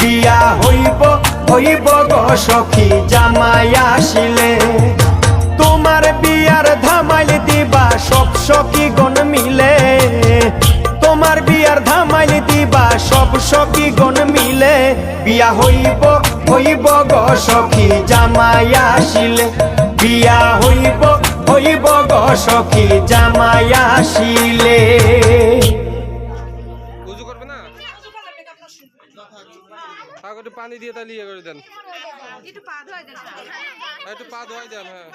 বিয়া হইব হইব গো সখী জামাই আসিলে তোমার বিয়ার ধামাইল দিবা সব সখী গণ মিলে তোমার বিয়ার ধামাইল দিবা সব সখী গণ মিলে বিয়া হইব হইব গো সখী জামাই আসিলে বিয়া হইব হইব গো সখী জামাই আসিলে উজু করবে না একটু পানি দিয়ে তাহলে ইয়ে করে দেন একটু পা ধোয়াই দেন একটু পা ধোয়াই দেন হ্যাঁ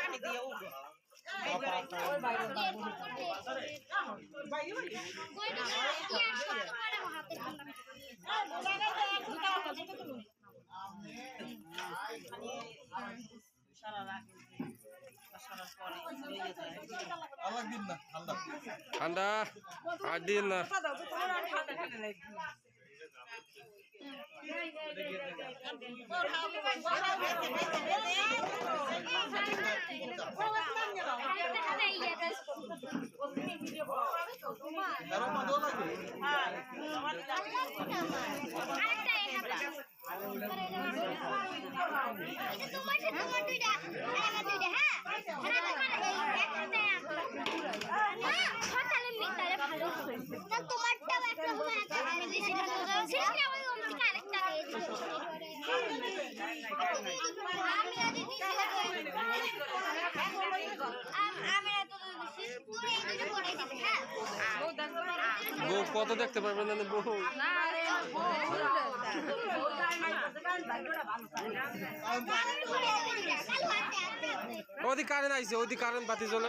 ঠান্ডা আর দিন না বউ কত দেখতে পারবেন না বউ ওদিকে কারেন্ট আইছে ওদিকে কারেন্ট বাতি চলে